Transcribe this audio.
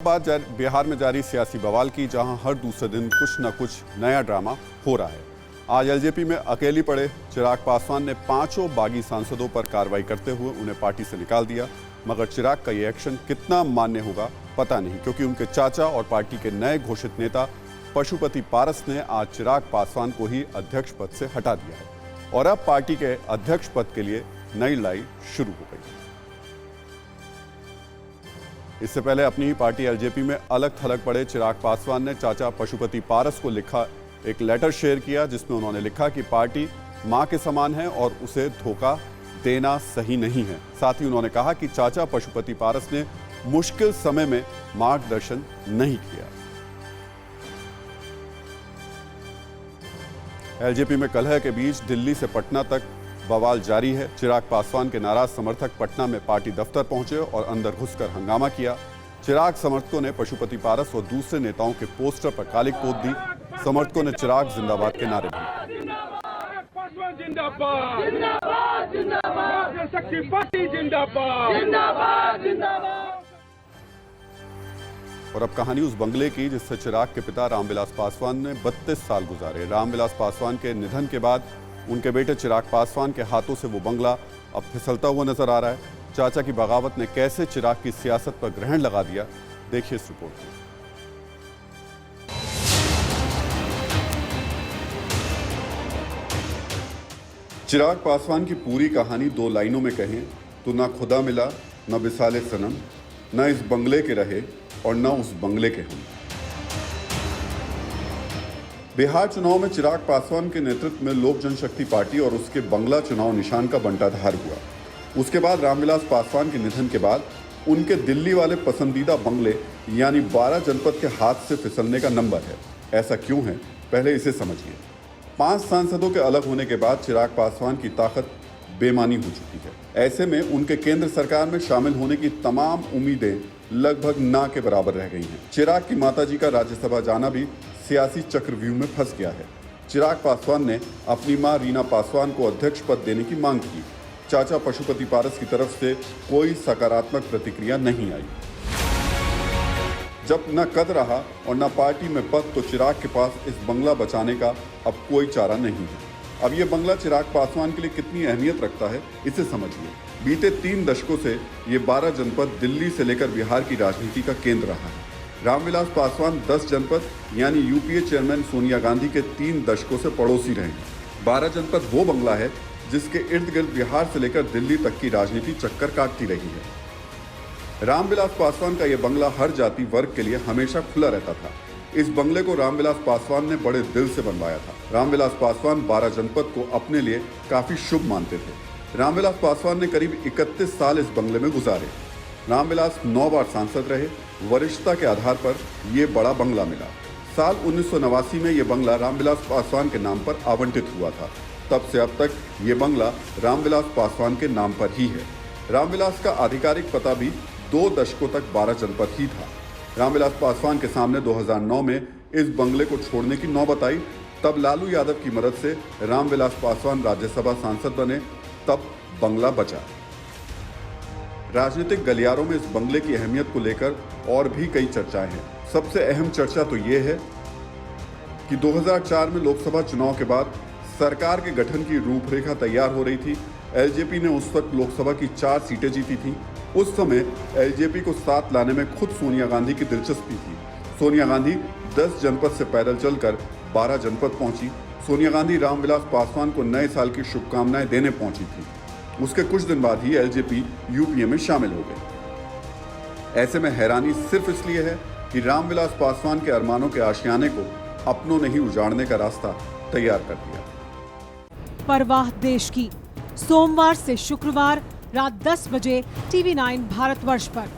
बिहार में जारी सियासी बवाल की, जहां हर दूसरे दिन कुछ न कुछ नया ड्रामा हो रहा है। आज एलजेपी में अकेली पड़े चिराग पासवान ने पांचों बागी सांसदों पर कार्रवाई करते हुए उन्हें पार्टी से निकाल दिया। मगर चिराग का ये एक्शन कितना मान्य होगा पता नहीं, क्योंकि उनके चाचा और पार्टी के नए घोषित नेता पशुपति पारस ने आज चिराग पासवान को ही अध्यक्ष पद से हटा दिया है और अब पार्टी के अध्यक्ष पद के लिए नई लड़ाई शुरू हो गई। इससे पहले अपनी ही पार्टी एलजेपी में अलग थलग पड़े चिराग पासवान ने चाचा पशुपति पारस को लिखा एक लेटर शेयर किया, जिसमें उन्होंने लिखा कि पार्टी मां के समान है और उसे धोखा देना सही नहीं है। साथ ही उन्होंने कहा कि चाचा पशुपति पारस ने मुश्किल समय में मार्गदर्शन नहीं किया। एलजेपी में कलह के बीच दिल्ली से पटना तक बवाल जारी है। चिराग पासवान के नाराज समर्थक पटना में पार्टी दफ्तर पहुंचे और अंदर घुसकर हंगामा किया। चिराग समर्थकों ने पशुपति पारस और दूसरे नेताओं के पोस्टर पर कालिक पोत दी। समर्थकों ने चिराग जिंदाबाद के नारे दिए। और अब कहानी उस बंगले की जिससे चिराग के पिता रामविलास पासवान ने 32 साल गुजारे। रामविलास पासवान के निधन के बाद उनके बेटे चिराग पासवान के हाथों से वो बंगला अब फिसलता हुआ नजर आ रहा है। चाचा की बगावत ने कैसे चिराग की सियासत पर ग्रहण लगा दिया, देखिए इस रिपोर्ट में। चिराग पासवान की पूरी कहानी 2 लाइनों में कहें तो ना खुदा मिला, ना विसाले सनम, ना इस बंगले के रहे और ना उस बंगले के हम। बिहार चुनाव में चिराग पासवान के नेतृत्व में लोक जनशक्ति पार्टी और उसके बंगला चुनाव निशान का बंटाधार हुआ। उसके बाद रामविलास पासवान के निधन के बाद उनके दिल्ली वाले पसंदीदा बंगले यानी 12 जनपद के हाथ से फिसलने का नंबर है। ऐसा क्यों है, पहले इसे समझिए। 5 सांसदों के अलग होने के बाद चिराग पासवान की ताकत बेमानी हो चुकी है। ऐसे में उनके केंद्र सरकार में शामिल होने की तमाम उम्मीदें लगभग ना के बराबर रह गई हैं। चिराग की माताजी का राज्यसभा जाना भी सियासी चक्रव्यूह में फंस गया है। चिराग पासवान ने अपनी मां रीना पासवान को अध्यक्ष पद देने की मांग की। चाचा पशुपति पारस की तरफ से कोई सकारात्मक प्रतिक्रिया नहीं आई। जब न कद रहा और न पार्टी में पद, तो चिराग के पास इस बंगला बचाने का अब कोई चारा नहीं है। अब ये बंगला चिराग पासवान के लिए कितनी अहमियत रखता है, इसे समझिए। बीते 3 दशकों से ये 12 जनपद दिल्ली से लेकर बिहार की राजनीति का केंद्र रहा है। रामविलास पासवान 10 जनपद यानी यूपीए चेयरमैन सोनिया गांधी के 3 दशकों से पड़ोसी रहे हैं। 12 जनपद वो बंगला है जिसके इर्द गिर्द बिहार से लेकर दिल्ली तक की राजनीति चक्कर काटती रही है। रामविलास पासवान का यह बंगला हर जाति वर्ग के लिए हमेशा खुला रहता था। इस बंगले को रामविलास पासवान ने बड़े दिल से बनवाया था। रामविलास पासवान 12 जनपद को अपने लिए काफी शुभ मानते थे। रामविलास पासवान ने करीब 31 साल इस बंगले में गुजारे। रामविलास 9 बार सांसद रहे। वरिष्ठता के आधार पर यह बड़ा बंगला मिला। साल 1989 में यह बंगला रामविलास पासवान के नाम पर आवंटित हुआ था। तब से अब तक ये बंगला रामविलास पासवान के नाम पर ही है। रामविलास का आधिकारिक पता भी 2 दशकों तक 12 जनपद ही था। रामविलास पासवान के सामने 2009 में इस बंगले को छोड़ने की नौबत आई। तब लालू यादव की मदद से रामविलास पासवान राज्यसभा सांसद बने, तब बंगला बचा। राजनीतिक गलियारों में इस बंगले की अहमियत को लेकर और भी कई चर्चाएं हैं। सबसे अहम चर्चा तो ये है कि 2004 में लोकसभा चुनाव के बाद सरकार के गठन की रूपरेखा तैयार हो रही थी। एलजेपी ने उस वक्त लोकसभा की 4 सीटें जीती थीं। उस समय एलजेपी को साथ लाने में खुद सोनिया गांधी की दिलचस्पी थी। सोनिया गांधी 10 जनपद से पैदल चलकर 12 जनपद पहुंची। सोनिया गांधी रामविलास पासवान को नए साल की शुभकामनाएं देने पहुंची थी। उसके कुछ दिन बाद ही एलजेपी यूपीए में शामिल हो गई। ऐसे में हैरानी सिर्फ इसलिए है कि रामविलास पासवान के अरमानों के आशियाने को अपनों ने ही उजाड़ने का रास्ता तैयार कर दिया। परवाह देश की, सोमवार से शुक्रवार रात 10 बजे TV9 भारतवर्ष पर।